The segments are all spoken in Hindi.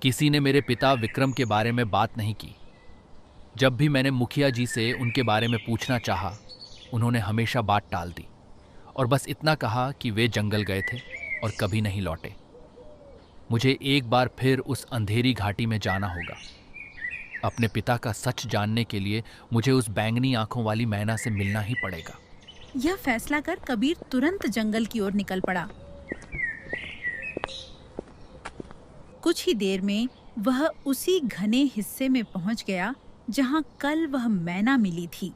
किसी ने मेरे पिता विक्रम के बारे में बात नहीं की। जब भी मैंने मुखिया जी से उनके बारे में पूछना चाहा, उन्होंने हमेशा बात टाल दी और बस इतना कहा कि वे जंगल गए थे और कभी नहीं लौटे। मुझे एक बार फिर उस अंधेरी घाटी में जाना होगा। अपने पिता का सच जानने के लिए मुझे उस बैंगनी आंखों वाली मैना से मिलना ही पड़ेगा। यह फैसला कर कबीर तुरंत जंगल की ओर निकल पड़ा। कुछ ही देर में वह उसी घने हिस्से में पहुंच गया जहां कल वह मैना मिली थी।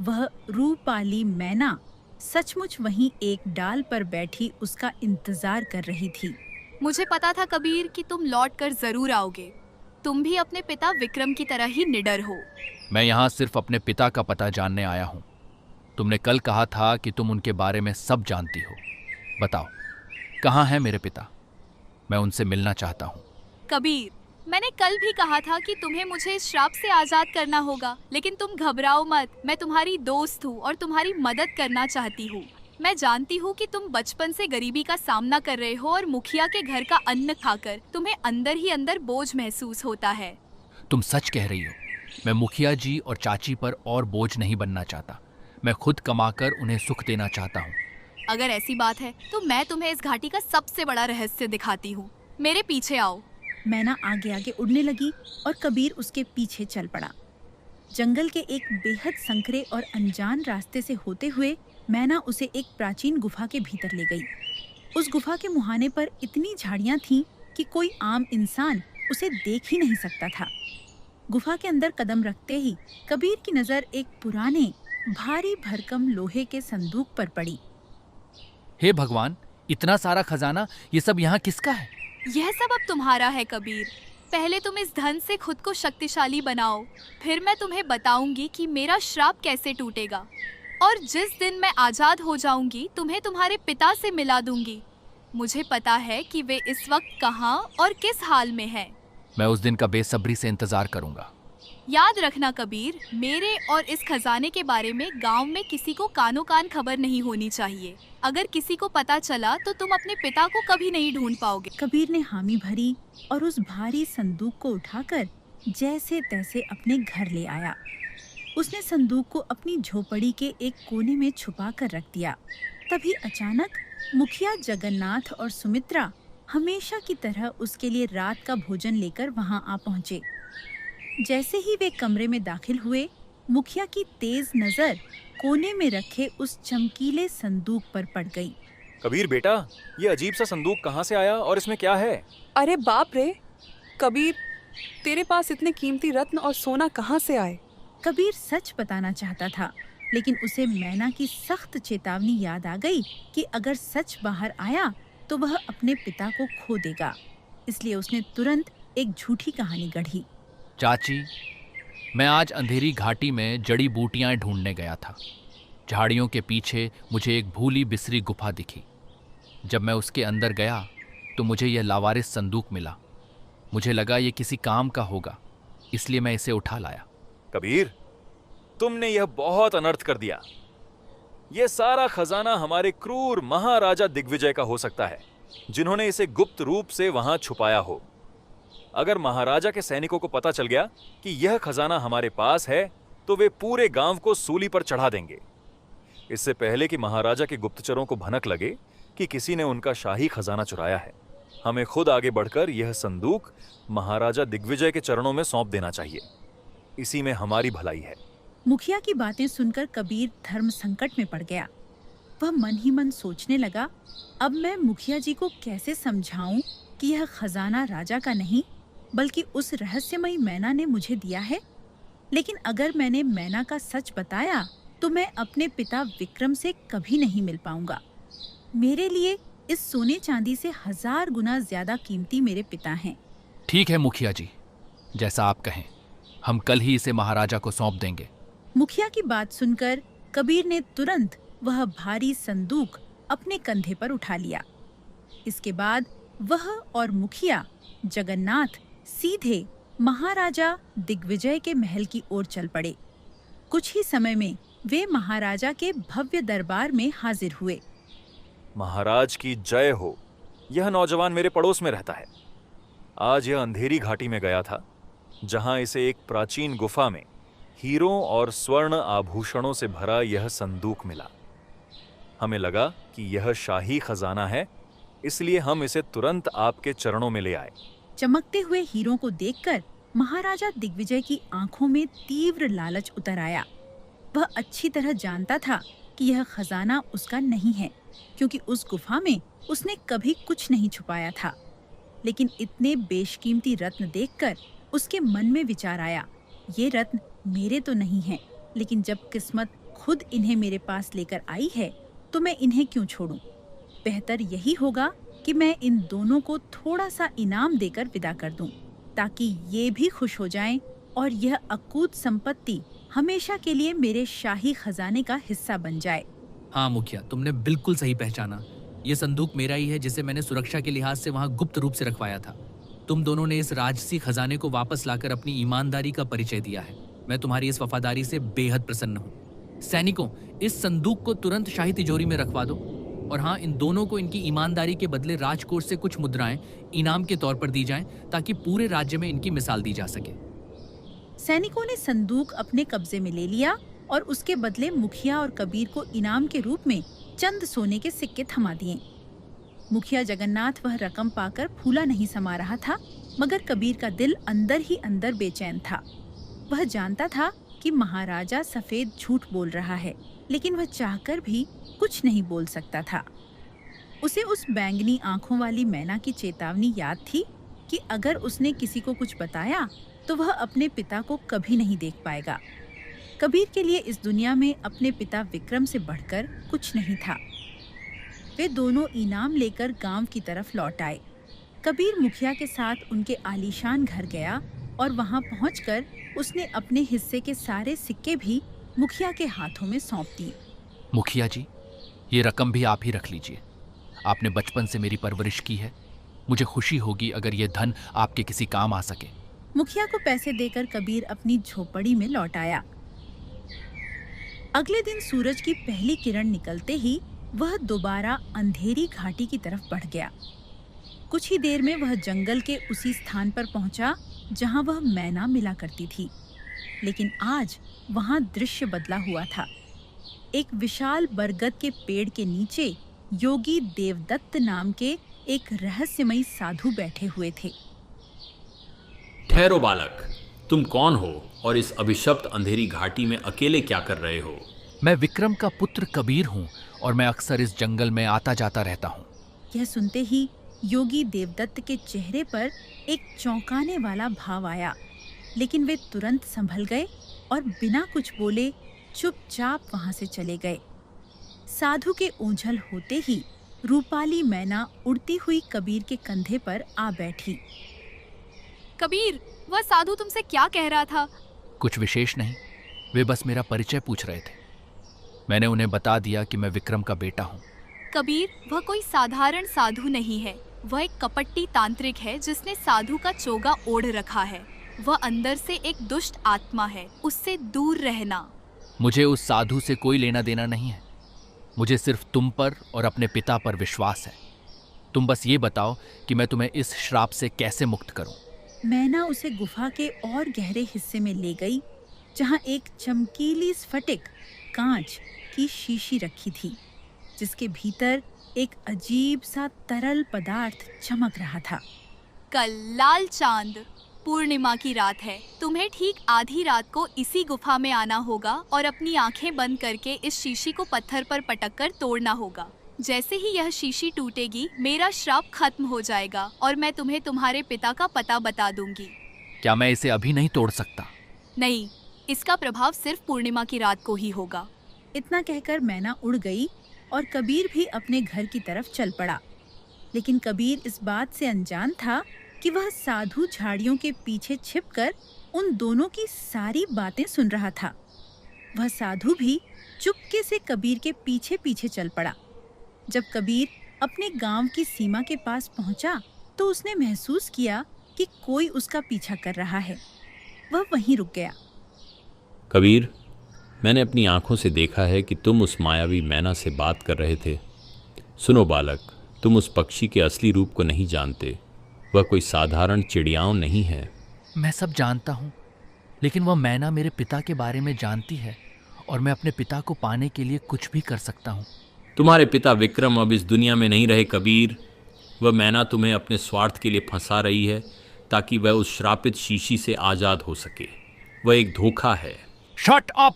वह रूपाली मैना सचमुच वहीं एक डाल पर बैठी उसका इंतजार कर रही थी। मुझे पता था कबीर कि तुम लौट कर जरूर आओगे। तुम भी अपने पिता विक्रम की तरह ही निडर हो। मैं यहाँ सिर्फ अपने पिता का पता जानने आया हूँ। तुमने कल कहा था कि तुम उनके बारे में सब जानती हो। बताओ, कहाँ हैं मेरे पिता? मैं उनसे मिलना चाहता हूँ। कबीर, मैंने कल भी कहा था कि तुम्हें मुझे इस श्राप से आजाद करना होगा, लेकिन तुम घबराओ मत। मैं तुम्हारी दोस्त हूँ और तुम्हारी मदद करना चाहती हूँ। मैं जानती हूँ कि तुम बचपन से गरीबी का सामना कर रहे हो और मुखिया के घर का अन्न खाकर तुम्हें अंदर ही अंदर बोझ महसूस होता है। तुम सच कह रही हो। मैं मुखिया जी और चाची पर और बोझ नहीं बनना चाहता। मैं खुद कमाकर उन्हें सुख देना चाहता हूँ। अगर ऐसी बात है तो मैं तुम्हें इस घाटी का सबसे बड़ा रहस्य दिखाती हूँ। मेरे पीछे आओ। मैना आगे आगे उड़ने लगी और कबीर उसके पीछे चल पड़ा। जंगल के एक बेहद संकरे और अनजान रास्ते से होते हुए मैना उसे एक प्राचीन गुफा के भीतर ले गई। उस गुफा के मुहाने पर इतनी झाड़ियां थीं कि कोई आम इंसान उसे देख ही नहीं सकता था। गुफा के अंदर कदम रखते ही कबीर की नजर एक पुराने भारी भरकम लोहे के संदूक पर पड़ी। हे भगवान, इतना सारा खजाना, ये सब यहाँ किसका है? यह सब अब तुम्हारा है कबीर। पहले तुम इस धन से खुद को शक्तिशाली बनाओ, फिर मैं तुम्हें बताऊंगी कि मेरा श्राप कैसे टूटेगा। और जिस दिन मैं आजाद हो जाऊंगी तुम्हें तुम्हारे पिता से मिला दूंगी। मुझे पता है कि वे इस वक्त कहाँ और किस हाल में हैं। मैं उस दिन का बेसब्री से इंतजार करूंगा। याद रखना कबीर, मेरे और इस खजाने के बारे में गांव में किसी को कानो कान खबर नहीं होनी चाहिए। अगर किसी को पता चला तो तुम अपने पिता को कभी नहीं ढूंढ पाओगे। कबीर ने हामी भरी और उस भारी संदूक को उठाकर जैसे तैसे अपने घर ले आया। उसने संदूक को अपनी झोपड़ी के एक कोने में छुपा कर रख दिया। तभी अचानक मुखिया जगन्नाथ और सुमित्रा हमेशा की तरह उसके लिए रात का भोजन लेकर वहां आ पहुंचे। जैसे ही वे कमरे में दाखिल हुए, मुखिया की तेज नजर कोने में रखे उस चमकीले संदूक पर पड़ गई। कबीर बेटा, ये अजीब सा संदूक कहाँ से आया और इसमें क्या है? अरे बाप रे कबीर, तेरे पास इतने कीमती रत्न और सोना कहाँ से आए? कबीर सच बताना चाहता था, लेकिन उसे मैना की सख्त चेतावनी याद आ गई कि अगर सच बाहर आया तो वह अपने पिता को खो देगा। इसलिए उसने तुरंत एक झूठी कहानी गढ़ी। चाची, मैं आज अंधेरी घाटी में जड़ी बूटियां ढूंढने गया था। झाड़ियों के पीछे मुझे एक भूली बिसरी गुफा दिखी। जब मैं उसके अंदर गया तो मुझे यह लावारिस संदूक मिला। मुझे लगा ये किसी काम का होगा, इसलिए मैं इसे उठा लाया। कबीर, तुमने यह बहुत अनर्थ कर दिया। यह सारा खजाना हमारे क्रूर महाराजा दिग्विजय का हो सकता है, जिन्होंने इसे गुप्त रूप से वहां छुपाया हो। अगर महाराजा के सैनिकों को पता चल गया कि यह खजाना हमारे पास है तो वे पूरे गांव को सूली पर चढ़ा देंगे। इससे पहले कि महाराजा के गुप्तचरों को भनक लगे कि किसी ने उनका शाही खजाना चुराया है, हमें खुद आगे बढ़कर यह संदूक महाराजा दिग्विजय के चरणों में सौंप देना चाहिए। इसी में हमारी भलाई है। मुखिया की बातें सुनकर कबीर धर्म संकट में पड़ गया। वह मन ही मन सोचने लगा, अब मैं मुखिया जी को कैसे समझाऊं कि यह खजाना राजा का नहीं बल्कि उस रहस्यमयी मैना ने मुझे दिया है। लेकिन अगर मैंने मैना का सच बताया तो मैं अपने पिता विक्रम से कभी नहीं मिल पाऊंगा। मेरे लिए इस सोने चांदी से 1000 गुना ज्यादा कीमती मेरे पिता हैं। ठीक है मुखिया जी, जैसा आप कहें, हम कल ही इसे महाराजा को सौंप देंगे। मुखिया की बात सुनकर कबीर ने तुरंत वह भारी संदूक अपने कंधे पर उठा लिया। इसके बाद वह और मुखिया जगन्नाथ सीधे महाराजा दिग्विजय के महल की ओर चल पड़े। कुछ ही समय में वे महाराजा के भव्य दरबार में हाजिर हुए। महाराज की जय हो। यह नौजवान मेरे पड़ोस में रहता है। आज यह अंधेरी घाटी में गया था, जहां इसे एक प्राचीन गुफा में हीरों और स्वर्ण आभूषणों से भरा यह संदूक मिला। हमें लगा कि यह शाही खजाना है, इसलिए हम इसे तुरंत आपके चरणों में ले आए। चमकते हुए हीरों को देखकर महाराजा दिग्विजय की आंखों में तीव्र लालच उतर आया। वह अच्छी तरह जानता था कि यह खजाना उसका नहीं है, क्योंकि उस गुफा में उसने कभी कुछ नहीं छुपाया था। लेकिन इतने बेशकीमती रत्न देखकर उसके मन में विचार आया, ये रत्न मेरे तो नहीं हैं, लेकिन जब किस्मत खुद इन्हें मेरे पास लेकर आई है तो मैं इन्हें क्यों छोड़ूं? बेहतर यही होगा कि मैं इन दोनों को थोड़ा सा इनाम देकर विदा कर दूं, ताकि ये भी खुश हो जाएं और यह अकूत संपत्ति हमेशा के लिए मेरे शाही खजाने का हिस्सा बन जाए। हाँ मुखिया, तुमने बिल्कुल सही पहचाना। ये संदूक मेरा ही है, जिसे मैंने सुरक्षा के लिहाज से वहाँ गुप्त रूप से रखवाया था। तुम दोनों ने इस राजसी खजाने को वापस लाकर अपनी ईमानदारी का परिचय दिया है। मैं तुम्हारी इस वफादारी से बेहद प्रसन्न हूँ। सैनिकों, इस संदूक को तुरंत शाही तिजोरी में रखवा दो। और हाँ, इन दोनों को इनकी ईमानदारी के बदले राजकोष से कुछ मुद्राएं इनाम के तौर पर दी जाएं, ताकि पूरे राज्य में इनकी मिसाल दी जा सके। सैनिकों ने संदूक अपने कब्जे में ले लिया और उसके बदले मुखिया और कबीर को इनाम के रूप में चंद सोने के सिक्के थमा दिए। मुखिया जगन्नाथ वह रकम पाकर फूला नहीं समा रहा था, मगर कबीर का दिल अंदर ही अंदर बेचैन था। वह जानता था कि महाराजा सफेद झूठ बोल रहा है, लेकिन वह चाहकर भी कुछ नहीं बोल सकता था। उसे उस बैंगनी आंखों वाली मैना की चेतावनी याद थी कि अगर उसने किसी को कुछ बताया तो वह अपने पिता को कभी नहीं देख पाएगा। कबीर के लिए इस दुनिया में अपने पिता विक्रम से बढ़कर कुछ नहीं था। वे दोनों इनाम लेकर गांव की तरफ लौट आए। कबीर मुखिया के साथ उनके आलीशान घर गया और वहां पहुंचकर उसने अपने हिस्से के सारे सिक्के भी मुखिया के हाथों में सौंप दिए। मुखिया जी, ये रकम भी आप ही रख लीजिए। आपने बचपन से मेरी परवरिश की है। मुझे खुशी होगी अगर ये धन आपके किसी काम आ सके। मुखिया को पैसे देकर कबीर अपनी झोपड़ी में लौट आया। अगले दिन सूरज की पहली किरण निकलते ही वह दोबारा अंधेरी घाटी की तरफ बढ़ गया। कुछ ही देर में वह जंगल के उसी स्थान पर पहुंचा जहां वह मैना मिला करती थी। लेकिन आज वहां दृश्य बदला हुआ था। एक विशाल बरगद के पेड़ के नीचे योगी देवदत्त नाम के एक रहस्यमयी साधु बैठे हुए थे। ठहरो बालक, तुम कौन हो और इस अभिशप्त अंधेरी घाटी में अकेले क्या कर रहे हो? मैं विक्रम का पुत्र कबीर हूँ और मैं अक्सर इस जंगल में आता जाता रहता हूँ। यह सुनते ही योगी देवदत्त के चेहरे पर एक चौंकाने वाला भाव आया, लेकिन वे तुरंत संभल गए और बिना कुछ बोले चुपचाप वहां से चले गए। साधु के ओझल होते ही रूपाली मैना उड़ती हुई कबीर के कंधे पर आ बैठी। कबीर, वह साधु तुमसे क्या कह रहा था? कुछ विशेष नहीं, वे बस मेरा परिचय पूछ रहे थे। मैंने उन्हें बता दिया कि मैं विक्रम का बेटा हूँ। कबीर, वह कोई साधारण साधु नहीं है। वह एक कपटी तांत्रिक है जिसने साधु का चोगा ओढ़ रखा है। वह अंदर से एक दुष्ट आत्मा है, उससे दूर रहना। मुझे उस साधु से कोई लेना देना नहीं है। मुझे सिर्फ तुम पर और अपने पिता पर विश्वास है। तुम बस ये बताओ कि मैं तुम्हें इस श्राप से कैसे मुक्त करूं। मैना उसे गुफा के और गहरे हिस्से में ले गई, जहां एक चमकीली स्फटिक कांच की शीशी रखी थी, जिसके भीतर एक अजीब सा तरल पदार्थ चमक रहा था। कल लाल चांद पूर्णिमा की रात है। तुम्हें ठीक आधी रात को इसी गुफा में आना होगा और अपनी आंखें बंद करके इस शीशी को पत्थर पर पटककर तोड़ना होगा। जैसे ही यह शीशी टूटेगी, मेरा श्राप खत्म हो जाएगा और मैं तुम्हें तुम्हारे पिता का पता बता दूंगी। क्या मैं इसे अभी नहीं तोड़ सकता? नहीं, इसका प्रभाव सिर्फ पूर्णिमा की रात को ही होगा। इतना कहकर मैना उड़ गई और कबीर भी अपने घर की तरफ चल पड़ा। लेकिन कबीर इस बात से अनजान था कि वह साधु झाड़ियों के पीछे छिपकर उन दोनों की सारी बातें सुन रहा था। वह साधु भी चुपके से कबीर के पीछे पीछे चल पड़ा। जब कबीर अपने गांव की सीमा के पास पहुंचा तो उसने महसूस किया कि कोई उसका पीछा कर रहा है। वह वहीं रुक गया। कबीर, मैंने अपनी आंखों से देखा है कि तुम उस मायावी मैना से बात कर रहे थे। सुनो बालक, तुम उस पक्षी के असली रूप को नहीं जानते। वह कोई साधारण चिड़ियाओं नहीं है। मैं सब जानता हूँ, लेकिन वह मैना मेरे पिता के बारे में जानती है और मैं अपने पिता को पाने के लिए कुछ भी कर सकता हूँ। तुम्हारे पिता विक्रम अब इस दुनिया में नहीं रहे कबीर। वह मैना तुम्हें अपने स्वार्थ के लिए फंसा रही है ताकि वह उस श्रापित शीशी से आज़ाद हो सके। वह एक धोखा है। Shut up!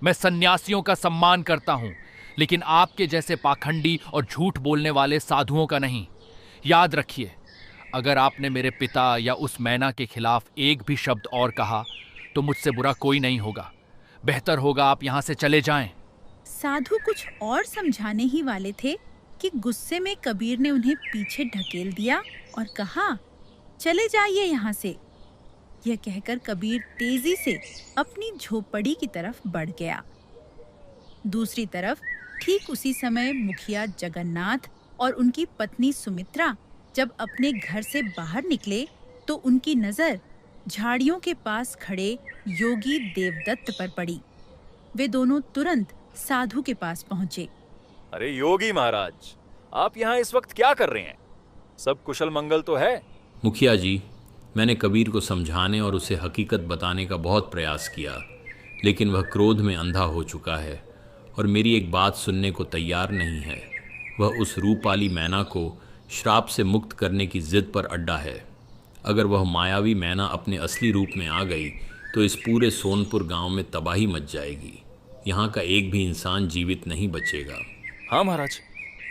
मैं सन्यासियों का सम्मान करता हूँ, लेकिन आपके जैसे पाखंडी और झूठ बोलने वाले साधुओं का नहीं। याद रखिए, अगर आपने मेरे पिता या उस मैना के खिलाफ एक भी शब्द और कहा तो मुझसे बुरा कोई नहीं होगा। बेहतर होगा आप यहाँ से चले जाएं। साधु कुछ और समझाने ही वाले थे कि गुस्से में कबीर ने उन्हें पीछे ढकेल दिया और कहा, चले जाइए यहाँ से। यह कहकर कबीर तेजी से अपनी झोपड़ी की तरफ बढ़ गया। दूसरी तरफ ठीक उसी समय मुखिया जगन्नाथ और उनकी पत्नी सुमित्रा जब अपने घर से बाहर निकले तो उनकी नजर झाड़ियों के पास खड़े योगी देवदत्त पर पड़ी। वे दोनों तुरंत साधु के पास पहुंचे। अरे योगी महाराज, आप यहाँ इस वक्त क्या कर रहे हैं? सब कुशल मंगल तो है? मुखिया जी, मैंने कबीर को समझाने और उसे हकीकत बताने का बहुत प्रयास किया, लेकिन वह क्रोध में अंधा हो चुका है और मेरी एक बात सुनने को तैयार नहीं है। वह उस रूपाली मैना को श्राप से मुक्त करने की जिद पर अड्डा है। अगर वह मायावी मैना अपने असली रूप में आ गई तो इस पूरे सोनपुर गांव में तबाही मच जाएगी। यहाँ का एक भी इंसान जीवित नहीं बचेगा। हाँ महाराज,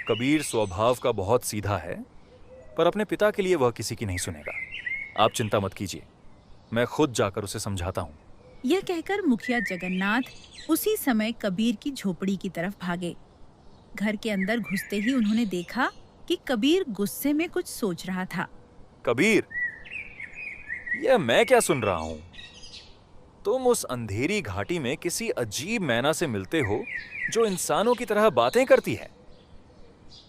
कबीर स्वभाव का बहुत सीधा है, पर अपने पिता के लिए वह किसी की नहीं सुनेगा। आप चिंता मत कीजिए, मैं खुद जाकर उसे समझाता हूँ। यह कहकर मुखिया जगन्नाथ उसी समय कबीर की झोपड़ी की तरफ भागे। घर के अंदर घुसते ही उन्होंने देखा कि कबीर गुस्से में कुछ सोच रहा था। कबीर, यह मैं क्या सुन रहा हूँ? तुम उस अंधेरी घाटी में किसी अजीब मैना से मिलते हो जो इंसानों की तरह बातें करती है।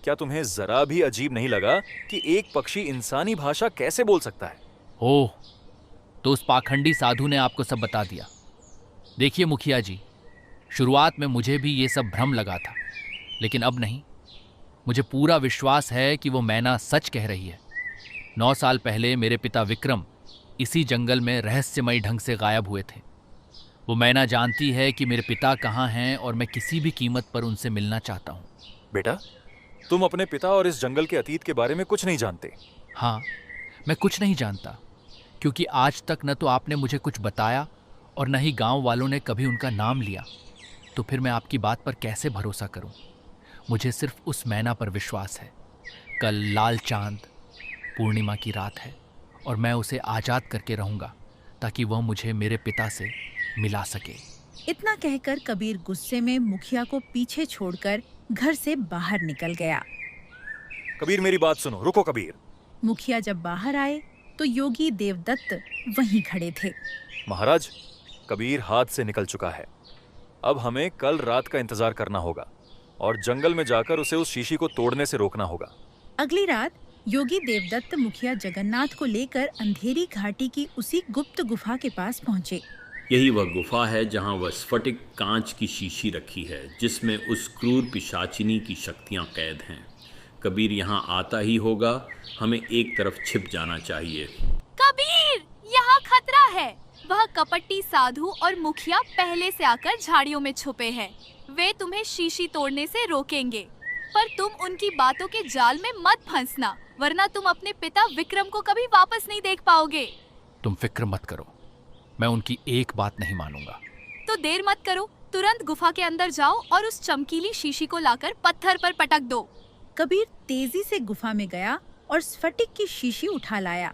क्या तुम्हें जरा भी अजीब नहीं लगा कि एक पक्षी इंसानी भाषा कैसे बोल सकता है? ओह, तो उस पाखंडी साधु ने आपको सब बता दिया। देखिए मुखिया जी, शुरुआत में मुझे भी ये सब भ्रम लगा था, लेकिन अब नहीं। मुझे पूरा विश्वास है कि वो मैना सच कह रही है। 9 साल पहले मेरे पिता विक्रम इसी जंगल में रहस्यमयी ढंग से गायब हुए थे। वो मैना जानती है कि मेरे पिता कहाँ हैं और मैं किसी भी कीमत पर उनसे मिलना चाहता हूँ। बेटा, तुम अपने पिता और इस जंगल के अतीत के बारे में कुछ नहीं जानते। हाँ, मैं कुछ नहीं जानता, क्योंकि आज तक न तो आपने मुझे कुछ बताया और न ही गांव वालों ने कभी उनका नाम लिया। तो फिर मैं आपकी बात पर कैसे भरोसा करूं? मुझे सिर्फ उस मैना पर विश्वास है। कल लाल चांद पूर्णिमा की रात है और मैं उसे आज़ाद करके रहूंगा ताकि वह मुझे मेरे पिता से मिला सके। इतना कहकर कबीर गुस्से में मुखिया को पीछे छोड़कर घर से बाहर निकल गया। कबीर, मेरी बात सुनो। रुको कबीर। मुखिया जब बाहर आए तो योगी देवदत्त वहीं खड़े थे। महाराज, कबीर हाथ से निकल चुका है। अब हमें कल रात का इंतजार करना होगा और जंगल में जाकर उसे उस शीशी को तोड़ने से रोकना होगा। अगली रात योगी देवदत्त मुखिया जगन्नाथ को लेकर अंधेरी घाटी की उसी गुप्त गुफा के पास पहुंचे। यही वह गुफा है जहाँ वह स्फटिक कांच की शीशी रखी है जिसमें उस क्रूर पिशाचिनी की शक्तियाँ कैद हैं। कबीर यहाँ आता ही होगा। हमें एक तरफ छिप जाना चाहिए। कबीर, यहाँ खतरा है। वह कपटी साधु और मुखिया पहले से आकर झाड़ियों में छुपे हैं। वे तुम्हें शीशी तोड़ने से रोकेंगे, पर तुम उनकी बातों के जाल में मत फंसना, वरना तुम अपने पिता विक्रम को कभी वापस नहीं देख पाओगे। तुम फिक्र मत करो, मैं उनकी एक बात नहीं मानूंगा। तो देर मत करो, तुरंत गुफा के अंदर जाओ और उस चमकीली शीशी को लाकर पत्थर पर पटक दो। कबीर तेजी से गुफा में गया और स्फटिक की शीशी उठा लाया।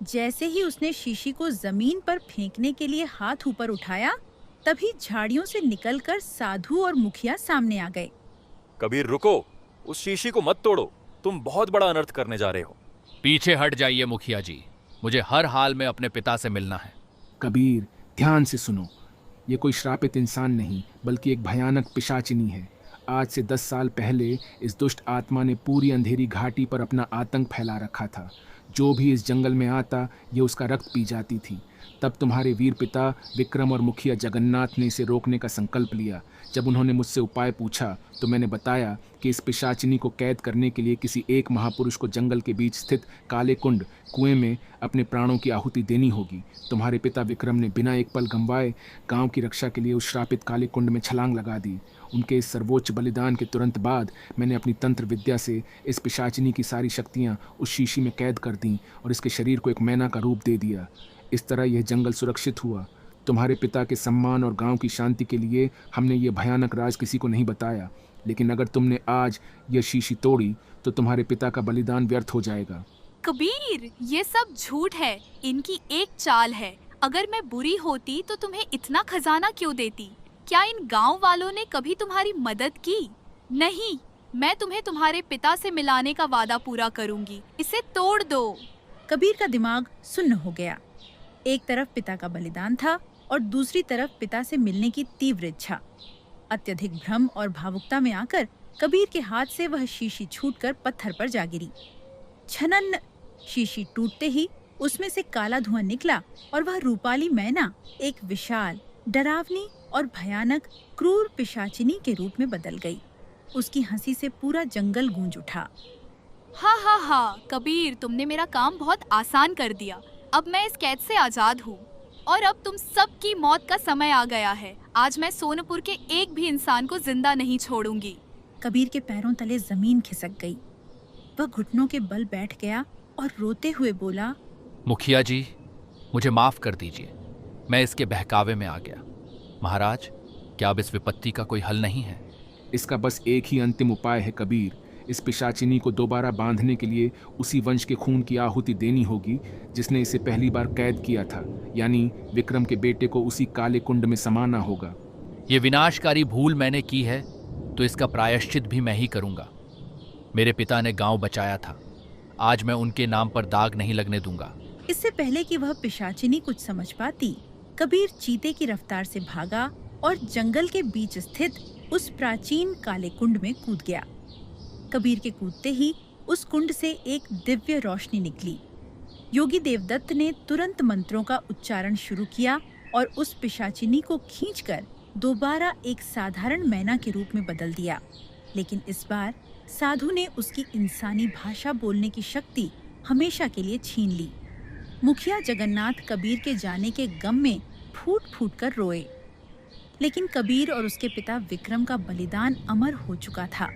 जैसे ही उसने शीशी को जमीन पर फेंकने के लिए हाथ ऊपर उठाया, तभी झाड़ियों से निकलकर साधु और मुखिया सामने आ गए। कबीर रुको, उस शीशी को मत तोड़ो, तुम बहुत बड़ा अनर्थ करने जा रहे हो। पीछे हट जाइए मुखिया जी, मुझे हर हाल में अपने पिता से मिलना है। कबीर, ध्यान से सुनो। ये कोई श्रापित इंसान नहीं बल्कि एक भयानक पिशाचिनी है। आज से 10 साल पहले इस दुष्ट आत्मा ने पूरी अंधेरी घाटी पर अपना आतंक फैला रखा था। जो भी इस जंगल में आता ये उसका रक्त पी जाती थी। तब तुम्हारे वीर पिता विक्रम और मुखिया जगन्नाथ ने इसे रोकने का संकल्प लिया। जब उन्होंने मुझसे उपाय पूछा तो मैंने बताया कि इस पिशाचिनी को कैद करने के लिए किसी एक महापुरुष को जंगल के बीच स्थित काले कुंड कुएं में अपने प्राणों की आहुति देनी होगी। तुम्हारे पिता विक्रम ने बिना एक पल गंवाए गांव की रक्षा के लिए उस श्रापित काले कुंड में छलांग लगा दी। उनके इस सर्वोच्च बलिदान के तुरंत बाद मैंने अपनी तंत्र विद्या से इस पिशाचिनी की सारी शक्तियाँ उस शीशी में कैद कर दी और इसके शरीर को एक मैना का रूप दे दिया। इस तरह यह जंगल सुरक्षित हुआ। तुम्हारे पिता के सम्मान और गांव की शांति के लिए हमने ये भयानक राज किसी को नहीं बताया, लेकिन अगर तुमने आज यह शीशी तोड़ी तो तुम्हारे पिता का बलिदान व्यर्थ हो जाएगा। कबीर, ये सब झूठ है, इनकी एक चाल है। अगर मैं बुरी होती तो तुम्हें इतना खजाना क्यों देती? क्या इन गांव वालों ने कभी तुम्हारी मदद की? नहीं, मैं तुम्हें तुम्हारे पिता से मिलाने का वादा पूरा करूंगी। इसे तोड़ दो। कबीर का दिमाग सुन्न हो गया। एक तरफ पिता का बलिदान था और दूसरी तरफ पिता से मिलने की तीव्र इच्छा। अत्यधिक भ्रम और भावुकता में आकर कबीर के हाथ से वह शीशी छूटकर पत्थर पर जा गिरी। छनन! शीशी टूटते ही उसमें से काला धुआं निकला और वह रूपाली मैना एक विशाल, डरावनी और भयानक क्रूर पिशाचिनी के रूप में बदल गई। उसकी हंसी से पूरा जंगल गूंज उठा। हा, कबीर, तुमने मेरा काम बहुत आसान कर दिया। अब मैं इस कैद से आजाद हूँ और अब तुम सबकी मौत का समय आ गया है। आज मैं सोनपुर के एक भी इंसान को जिंदा नहीं छोड़ूंगी। कबीर के पैरों तले जमीन खिसक गई। वह घुटनों के बल बैठ गया और रोते हुए बोला, मुखिया जी, मुझे माफ कर दीजिए, मैं इसके बहकावे में आ गया। महाराज, क्या अब इस विपत्ति का कोई हल नहीं है? इसका बस एक ही अंतिम उपाय है कबीर। इस पिशाचिनी को दोबारा बांधने के लिए उसी वंश के खून की आहुति देनी होगी जिसने इसे पहली बार कैद किया था, यानी विक्रम के बेटे को उसी काले कुंड में समाना होगा। ये विनाशकारी भूल मैंने की है तो इसका प्रायश्चित भी मैं ही करूंगा। मेरे पिता ने गांव बचाया था, आज मैं उनके नाम पर दाग नहीं लगने दूंगा। इससे पहले कि वह पिशाचिनी कुछ समझ पाती, कबीर चीते की रफ्तार से भागा और जंगल के बीच स्थित उस प्राचीन काले कुंड में कूद गया। कबीर के कूदते ही उस कुंड से एक दिव्य रोशनी निकली। योगी देवदत्त ने तुरंत मंत्रों का उच्चारण शुरू किया और उस पिशाचिनी को खींचकर दोबारा एक साधारण मैना के रूप में बदल दिया। लेकिन इस बार साधु ने उसकी इंसानी भाषा बोलने की शक्ति हमेशा के लिए छीन ली। मुखिया जगन्नाथ कबीर के जाने के गम में फूट फूट कर रोए, लेकिन कबीर और उसके पिता विक्रम का बलिदान अमर हो चुका था।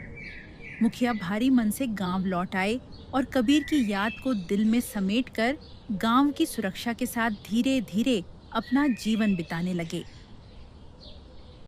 मुखिया भारी मन से गांव लौट आए और कबीर की याद को दिल में समेटकर गांव की सुरक्षा के साथ धीरे धीरे अपना जीवन बिताने लगे।